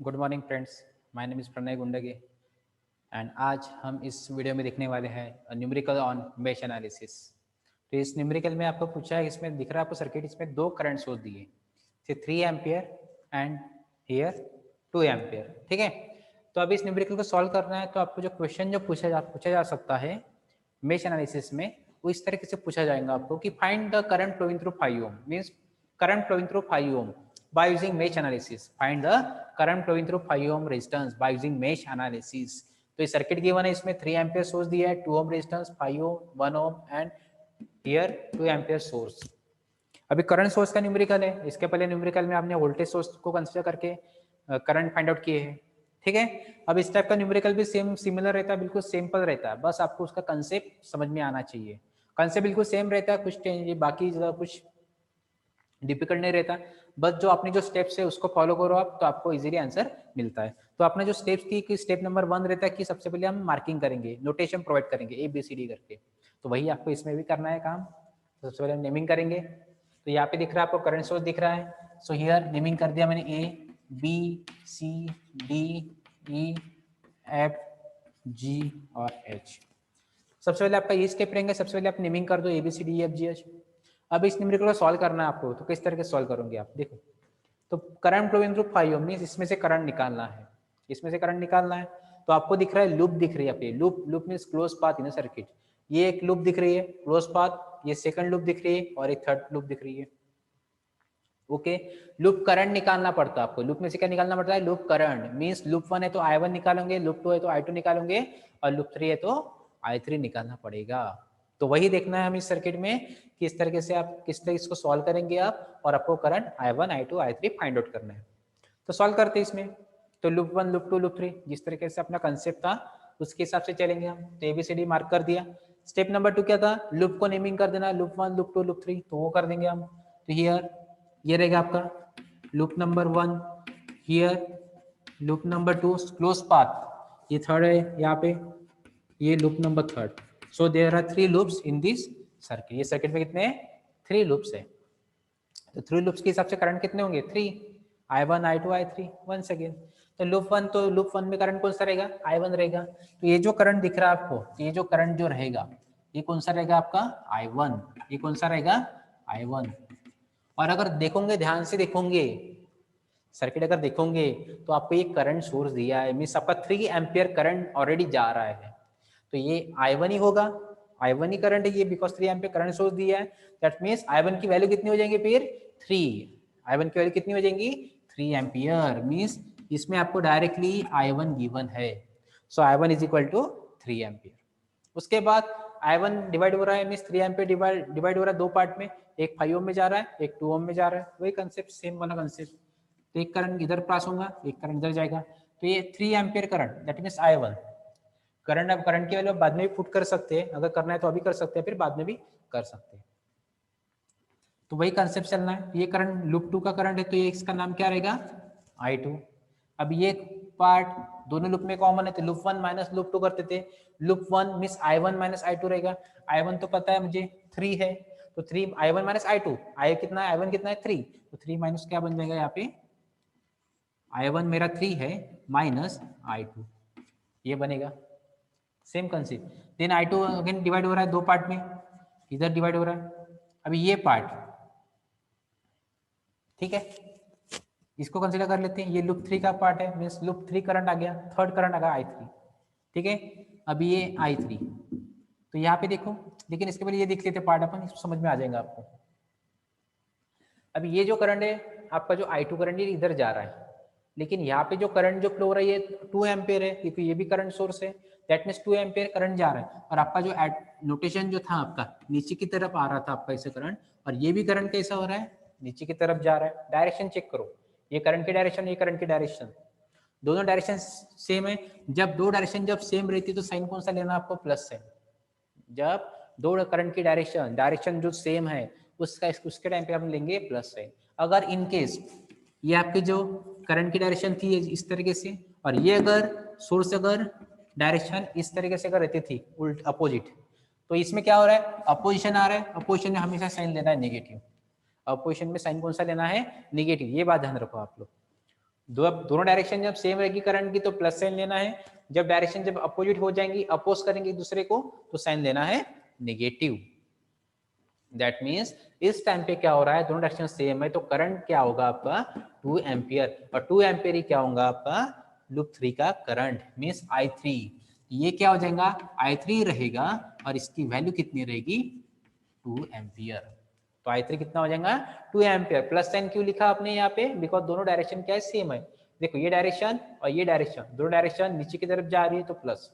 Good morning friends, my name is Pranay Gundage and आज हम इस वीडियो में देखने वाले हैं न्यूमेरिकल ऑन मेश एनालिसिस। तो इस न्यूमेरिकल में आपको पूछा है, इसमें दिख रहा है आपको सर्किट, इसमें दो करंट सोर्स दिए, 3 एम्पियर एंड हियर 2 एम्पियर। ठीक है, तो अभी इस न्यूमेरिकल को सॉल्व करना है। तो आपको जो क्वेश्चन जो पूछा जा सकता है मेश एनालिसिस में, वो इस तरीके से पूछा जाएगा आपको कि find the current flowing through 5 ohm, means current flowing through 5 ohm by using mesh analysis. Find the current flowing through 5 ohm resistance by using mesh analysis. तो ये सर्किट गिवन है, इसमें 3 एम्पियर सोर्स दिया है, 2 ohm resistance, 5 ohm, 1 ohm and here 2 ampere source. अभी current source का numerical है, इसके पहले न्यूमेरिकल में आपने वोल्टेज सोर्स को कंसीडर करके करंट फाइंड आउट किए हैं। ठीक है, अब इस टाइप का न्यूमेरिकल भी सिमिलर रहता है, बिल्कुल सिंपल रहता है, बस आपको उसका कंसेप्ट समझ में आना चाहिए। कंसेप्ट बिल्कुल सेम रहता है, कुछ बाकी कुछ डिफिकल्ट नहीं रहता, बस जो आपने जो स्टेप्स है उसको फॉलो करो आप, तो आपको इजीली आंसर मिलता है। तो आपने जो स्टेप्स की कि स्टेप नंबर 1 रहता है कि सबसे पहले हम मार्किंग करेंगे, नोटेशन प्रोवाइड करेंगे ABCD करके, तो वही आपको इसमें भी करना है काम। तो सबसे पहले हम नेमिंग करेंगे। तो यहाँ पे दिख रहा है आपको करंट सोर्स दिख रहा है, सो हियर नेमिंग कर दिया मैंने ABCDEFG और H। सबसे पहले आपका ये स्टेप रहेंगे, सबसे पहले आप नेमिंग कर दो ABCDEFGH। अब इस न्यूमेरिकल को सॉल्व करना है आपको, तो किस तरह से सॉल्व करोगे आप देखो। तो current flowing through 5 ohm means इसमें से करंट निकालना है, इसमें से करंट निकालना है। तो आपको दिख रहा है लूप दिख रही है पे, लूप मींस क्लोज पाथ इन सर्किट। ये एक लूप दिख रही है क्लोज पाथ, ये सेकंड लूप दिख रही है और एक थर्ड लूप दिख रही है। ओके, लूप करंट निकालना पड़ता है आपको, लूप में से क्या निकालना पड़ता है, लूप करंट मींस लूप 1 है तो I1 निकालोगे, लूप 2 है तो I2 निकालोगे और लूप 3 है तो I3 निकालना पड़ेगा। तो वही देखना है हमें इस सर्किट में, किस तरीके से आप किस तरह इसको सॉल्व करेंगे आप, और आपको current I1 I2 I3 find out करना है। तो सॉल्व करते हैं इसमें, तो लूप 1 लूप 2 लूप 3 जिस तरीके से अपना कंसेप्ट था उसके हिसाब से चलेंगे हम। तो ABCD मार्क कर दिया। स्टेप नंबर 2 क्या था, लूप को नेमिंग कर देना, लूप 1 लूप 2 लूप 3, तो वो कर देंगे हम। तो हियर ये रहेगा आपका loop number 1, here loop number 2 close path, ये थर्ड है यहाँ पे, ये loop number third. So there are 3 loops in this circuit. ये सर्किट में कितने हैं, 3 लूप्स है। तो 3 लूप्स के हिसाब से करंट कितने होंगे, 3, I1 I2 I3। Once again, तो लूप 1 में करंट कौन सा रहेगा, I1 रहेगा। तो ये जो करंट दिख रहा है आपको, ये जो करंट जो रहेगा ये कौन सा रहेगा आपका I1, ये कौन सा रहेगा I1। और अगर देखोगे, ध्यान से देखोगे सर्किट, अगर देखोगे तो आपको ये करंट सोर्स दिया है, मीन्स आपका 3 एम्पियर करंट ऑलरेडी जा रहा है, तो ये I1 ही होगा, I1 ही करंट है ये, बिकॉज 3 एम्पियर करंट सोर्स दिया है। दैट मीन्स I1 की वैल्यू कितनी हो जाएंगी फिर 3, I1 की वैल्यू कितनी हो जाएंगी 3 एम्पियर, मीन्स इसमें आपको डायरेक्टली I1 गिवन है। So I1 is equal to 3 ampere. उसके बाद I1 डिवाइड हो रहा है, मीन्स 3 एम्पियर डिवाइड हो रहा है दो पार्ट में, एक 5 ओम में जा रहा है, एक 2 ओम में जा रहा है, वही कंसेप्ट सेम वाला कंसेप्ट। तो एक करंट इधर पास होगा, एक करंट इधर जाएगा, तो ये 3 ampere current that means I1 current. अब करंट की वैल्यू बाद में भी पुट कर सकते हैं, अगर करना है तो अभी कर सकते हैं, फिर बाद में भी कर सकते हैं। तो वही कंसेप्ट चलना है। ये करंट लूप 2 का करंट है, तो ये इसका नाम क्या रहेगा I2। अब ये पार्ट दोनों लूप में कॉमन है, तो लूप 1 माइनस लूप 2 करते थे। Loop 1 means I1 minus I2 रहेगा। I1 तो पता है मुझे 3 है, तो 3 I1 माइनस I2, कितना है I1 कितना है 3, तो 3 माइनस क्या बन जाएगा यहाँ पे, I1 मेरा 3 है माइनस I2, ये बनेगा same concept. Then I2 again divide हो रहा है दो पार्ट में, इधर डिवाइड हो रहा है। अभी ये पार्ट ठीक है, इसको कंसीडर कर लेते हैं, ये लूप 3 का पार्ट है, मींस लूप 3 करंट आ गया, थर्ड करंट आ गया I3। ठीक है, अभी ये I3, तो यहाँ पे देखो, लेकिन इसके पहले ये देख लेते पार्ट अपन, इसको समझ में आ जाएगा आपको। अभी ये जो करंट है आपका, जो I2 करंट है इधर जा रहा है, लेकिन यहाँ पे जो करंट जो फ्लो हो रहा है ये 2 एम्पियर है, क्योंकि ये भी करंट सोर्स है, दैट मीन्स 2 एम्पियर करंट जा रहा है। और आपका जो नोटेशन जो था आपका, नीचे की तरफ आ रहा था आपका ऐसे करंट, और ये भी करंट कैसा हो रहा है, नीचे की तरफ जा रहा है। डायरेक्शन चेक करो, ये करंट की डायरेक्शन, ये करंट की डायरेक्शन, दोनों डायरेक्शन सेम है। जब दो डायरेक्शन जब सेम रहती है तो साइन कौन सा लेना आपको, प्लस है। जब दो करंट की डायरेक्शन जो सेम है उसके टाइम पे हम लेंगे प्लस है। अगर इन केस ये आपकी जो करंट की डायरेक्शन थी इस तरीके से, और ये अगर सोर्स अगर डायरेक्शन इस तरीके से अगर रहती थी उल्ट अपोजिट, तो इसमें क्या हो रहा है, अपोजिशन आ रहा है, अपोजिशन में हमेशा साइन लेना है नेगेटिव, अपोजिशन में साइन कौन सा लेना है, नेगेटिव, ये बात ध्यान रखो आप लोग। दोनों डायरेक्शन जब सेम रहेगी करंट की तो प्लस साइन लेना है, जब डायरेक्शन जब अपोजिट हो जाएंगी, अपोज करेंगे एक दूसरे को, तो साइन लेना है नेगेटिव। दैट मीन्स इस टाइम पे क्या हो रहा है, दोनों डायरेक्शन सेम है, तो करंट क्या होगा आपका 2 एम्पियर, और 2 एम्पियर ही क्या होगा आपका लूप 3 का करंट मीन्स I3। ये क्या हो जाएगा I3 रहेगा और इसकी वैल्यू कितनी रहेगी 2 एम्पियर। तो I3 कितना हो जाएगा 2 एम्पियर। प्लस साइन क्यों लिखा आपने यहाँ पे, बिकॉज दोनों डायरेक्शन क्या है सेम है। देखो ये डायरेक्शन और ये डायरेक्शन, दोनों डायरेक्शन नीचे की तरफ जा रही है तो प्लस।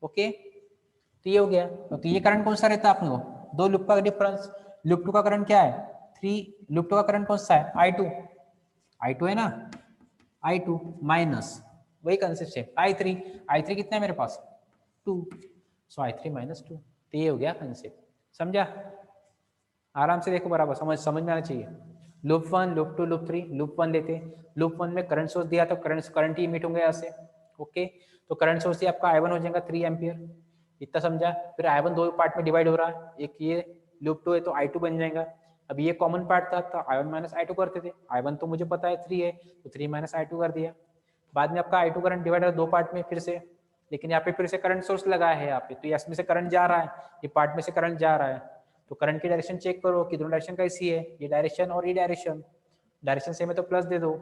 ओके तो ये हो गया। तो ये करंट कौन सा रहता है अपने को, दो लूप का डिफरेंस। लूप 2 का करंट क्या है 3, लूप 2 का करंट कौन सा है I2 है ना, I2 माइनस वही कंसेप्ट है I3 कितना है मेरे पास 2, सो I3 माइनस 2। तो ये हो गया कंसेप्ट, समझा। आराम से देखो बराबर समझ में आना चाहिए। लूप 1 लूप 2 लूप 3, लूप 1 लेते, लूप 1 में करंट सोर्स दिया तो करंट ही इमिट होंगे यहाँ से। ओके तो करंट सोर्स ही आपका I1 हो जाएगा 3 एम्पियर, इतना समझा। फिर I1 दो पार्ट में डिवाइड हो रहा है, एक ये लूप 2 है तो I2 बन जाएगा। अब ये कॉमन पार्ट था तो I1 माइनस I2 करते थे, I1 तो मुझे पता है 3 है तो 3 माइनस I2 कर दिया। बाद में आपका I2 करंट डिवाइड है दो पार्ट में फिर से, लेकिन यहाँ पे फिर से करंट सोर्स लगा है यहाँ पे, तो इसमें से करंट जा रहा है, ये पार्ट में से करंट जा रहा है। तो करंट की डायरेक्शन चेक करो कि दोनों डायरेक्शन कैसी है, ये डायरेक्शन और ये डायरेक्शन सेम है तो प्लस दे दो,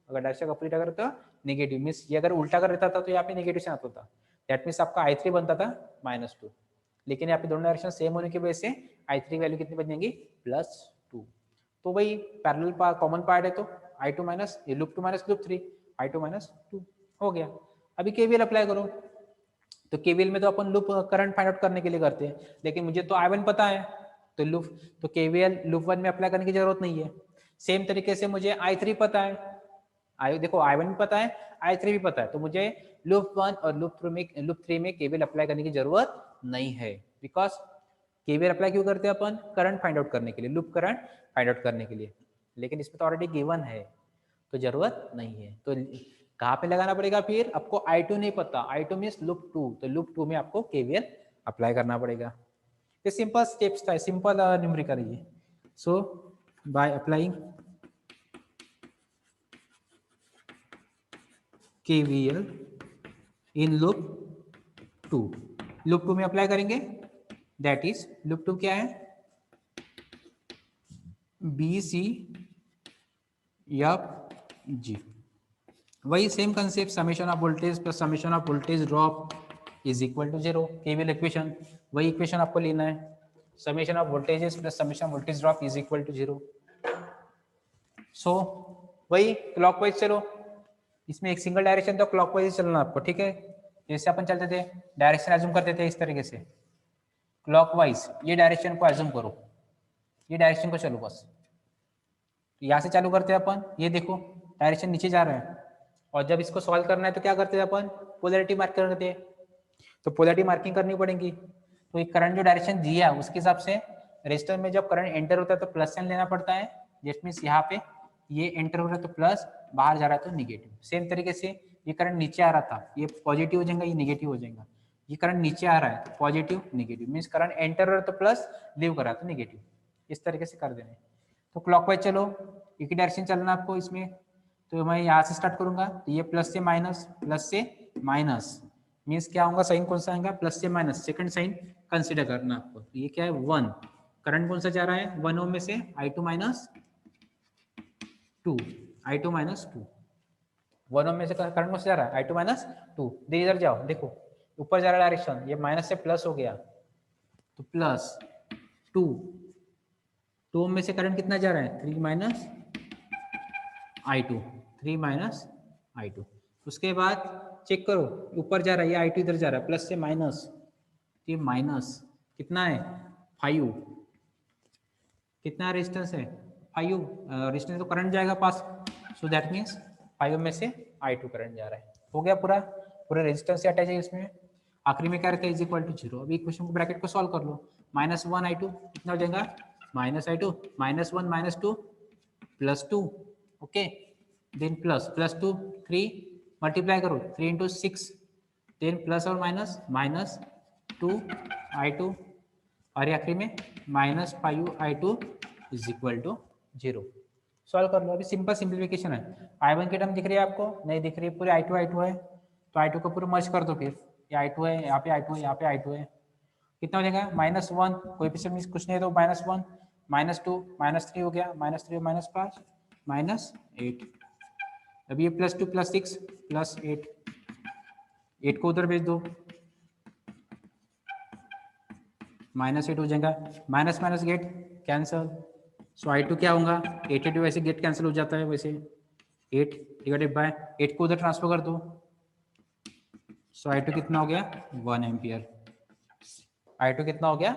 अगर डायरेक्शन अपोजिट अगर तो नेगेटिव। मीन्स ये अगर उल्टा कर देता था तो यहाँ पे नेगेटिव से आता था, दैट मीन्स आपका I3 बनता था -2, लेकिन यहाँ पे दोनों डायरेक्शन सेम होने की वजह से I3 की वैल्यू कितनी बन जाएगी +2। तो वही पैरेलल कॉमन पार्ट है तो I2 माइनस ये लूप 2 माइनस लूप 3 I2 -2 हो गया। अभी KVL अप्लाई करो, तो KVL में तो अपन लूप करंट फाइंड आउट करने के लिए करते हैं, लेकिन मुझे तो I1 पता है तो KVL लूप 1 में अप्लाई करने की जरूरत नहीं है। सेम तरीके से मुझे I3 पता है, देखो I1 भी पता है I3 भी पता है, तो मुझे लूप 1 और लूप 3 में KVL अप्लाई करने की जरूरत नहीं है। बिकॉज KVL अप्लाई क्यों करते हैं अपन, करंट फाइंड आउट करने के लिए, लूप करंट फाइंड आउट करने के लिए, लेकिन इसमें तो ऑलरेडी गिवन है तो जरूरत नहीं है। तो कहाँ पे लगाना पड़ेगा, फिर आपको I2 नहीं पता, I2 मीन्स लूप 2, तो लूप 2 में आपको KVL अप्लाई करना पड़ेगा। ये सिंपल स्टेप्स था, सिंपल न्यूमेरिकल है। So by applying KVL in loop 2, loop 2 में अप्लाई करेंगे, दैट इज लूप 2 क्या है BC FG, वही same concept, summation of voltage plus summation of voltage drop is equal to 0। KVL equation, वही equation आपको लेना है, summation of voltages plus summation of voltage drop is equal to 0। So वही clockwise चलो, इसमें एक single direction तो clockwise चलना आपको, ठीक है। जैसे अपन चलते थे डायरेक्शन एज्यूम करते थे इस तरीके से क्लॉकवाइज, ये डायरेक्शन को एज्यूम करो, ये डायरेक्शन को चलो बस, यहाँ से चालू करते हैं अपन, ये देखो डायरेक्शन नीचे जा रहा है, और जब इसको सॉल्व करना है तो क्या करते हैं अपन पोलैरिटी मार्क करते हैं, तो पोलैरिटी मार्किंग करनी पड़ेगी। तो ये करंट जो डायरेक्शन दिया उसके हिसाब से रेजिस्टर में जब करंट एंटर होता है तो प्लस साइन लेना पड़ता है, दैट मींस यहाँ पे ये एंटर हो रहा है तो प्लस, बाहर जा रहा है तो निगेटिव। सेम तरीके से ये करंट नीचे आ रहा था, ये पॉजिटिव हो जाएगा, ये निगेटिव हो जाएगा। ये करंट नीचे आ रहा है तो positive negative, means current enter हो रहा है तो प्लस, लीव कर रहा है तो निगेटिव, इस तरीके से कर देना। तो क्लॉकवाइज चलो, एक ही डायरेक्शन चलना आपको इसमें, तो मैं यहाँ से स्टार्ट करूंगा, तो ये प्लस से माइनस मीन्स क्या होगा, साइन कौन सा आएगा प्लस से माइनस, सेकंड साइन कंसीडर करना आपको। तो ये क्या है 1, करंट कौन सा जा रहा है 1 ओम में से I2 माइनस 2, 1 ओम में से करंट कौन सा जा रहा है I2 माइनस 2। इधर जाओ देखो ऊपर जा रहा है डायरेक्शन, ये माइनस से प्लस हो गया तो प्लस 2 ओम में से करंट कितना जा रहा है 3 माइनस I2। उसके बाद चेक करो ऊपर जा रहा है, ये I2 इधर जा रहा है प्लस से माइनस, ये माइनस कितना है 5, कितना रेजिस्टेंस है 5, रेजिस्टेंस तो करंट जाएगा पास, सो दैट मीन्स 5 में से I2 करंट जा रहा है। हो गया पूरा रेजिस्टेंस से अटैच है इसमें। आखिरी में क्या रहता है इज इक्वल टू 0। अभी इक्वेशन को ब्रैकेट को सॉल्व कर लो, -1 I2 कितना हो जाएगा -I2 -1 -2 +2, okay, then plus 2 3 multiply करो 3 × 6, देन प्लस और माइनस -2 I2 और आखिरी में -5 I2 is equal to 0। Solve कर लो। अभी सिंपल सिंप्लीफिकेशन है। I1 की टर्म दिख रही है आपको? नहीं दिख रही है, पूरे I2 है, तो I2 को पूरा मर्ज कर दो। फिर ये I2 है, यहाँ पे I2 है, यहाँ पे I2 है, कितना हो जाएगा? -1, कोएफिशिएंट मींस कुछ नहीं है तो -1, -2, -3 हो गया, -3 -5 -8। अब ये +2 +6 +8, 8 को उधर भेज दो, -8 हो जाएगा, माइनस माइनस गेट कैंसल। सो I2 क्या होगा? 82 वैसे गेट कैंसिल हो जाता है वैसे, 8 डिवाइडेड बाय 8 को उधर ट्रांसफर कर दो। सो I2 कितना हो गया? 1 एम्पियर। I2 कितना हो गया?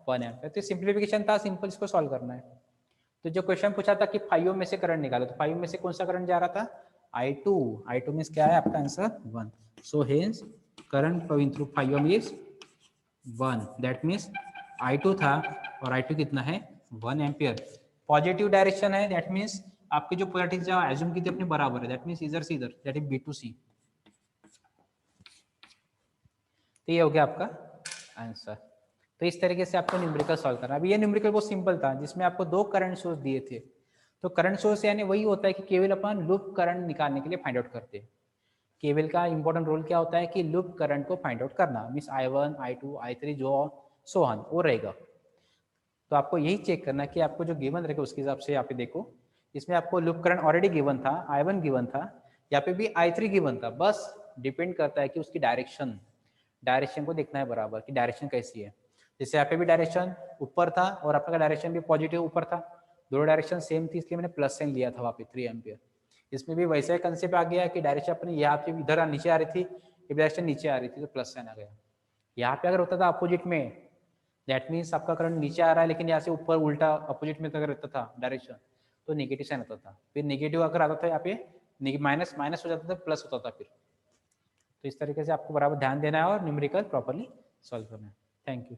1 एम्पियर। तो सिंप्लीफिकेशन था, सिंपल इसको सॉल्व करना है। तो जो क्वेश्चन पूछा था कि 5 में से करंट निकालो, तो 5 में से कौन सा करंट जा रहा था? I2 मीन्स क्या है आपका answer? 1। So hence current flowing through 5 ohm is 1। That means I2 था और I2 कितना है? 1 एम्पियर। पॉजिटिव डायरेक्शन है, दैट मीन्स आपकी जो पोलैरिटी जहाँ एज्यूम की थी अपने बराबर है, दैट मीन्स इधर से इधर, that is B to C। तो ये हो गया आपका आंसर। तो इस तरीके से आपको न्यूमेरिकल सॉल्व करना। अभी ये न्यूमेरिकल बहुत सिंपल था, जिसमें आपको 2 करंट सोर्स दिए थे। तो करंट सोर्स यानी वही होता है कि केवल अपन लूप करंट निकालने के लिए फाइंड आउट करते हैं। केवल का इंपॉर्टेंट रोल क्या होता है कि लूप करंट को फाइंड आउट करना, मीन्स I1 I2 I3 जो सो ऑन वो रहेगा। तो आपको यही चेक करना कि आपको जो गिवन रहेगा उसके हिसाब से यहाँ पे देखो, इसमें आपको लूप करंट ऑलरेडी गिवन था, I1 गिवन था, यहाँ पे भी I3 गिवन था। बस डिपेंड करता है कि उसकी डायरेक्शन को देखना है बराबर कि डायरेक्शन कैसी है। जैसे यहाँ पे भी डायरेक्शन ऊपर था और आपका डायरेक्शन भी पॉजिटिव ऊपर था, दोनों डायरेक्शन सेम थी, इसलिए मैंने प्लस साइन लिया था वहाँ पे 3 एम्पियर। इसमें भी वैसा ही कंसेप्ट आ गया कि डायरेक्शन अपनी यहाँ पे इधर नीचे आ रही थी, ये डायरेक्शन नीचे आ रही थी, तो प्लस साइन आ गया। यहाँ पे अगर होता था अपोजिट में, दैट मीन्स आपका करंट नीचे आ रहा है लेकिन यहाँ से ऊपर उल्टा अपोजिट में अगर रहता था डायरेक्शन, तो नेगेटिव साइन आता था। फिर नेगेटिव अगर आता था यहाँ पे माइनस माइनस हो जाता था, प्लस होता था फिर। तो इस तरीके से आपको बराबर ध्यान देना है और न्यूमेरिकल प्रॉपर्ली सॉल्व करना है। Thank you.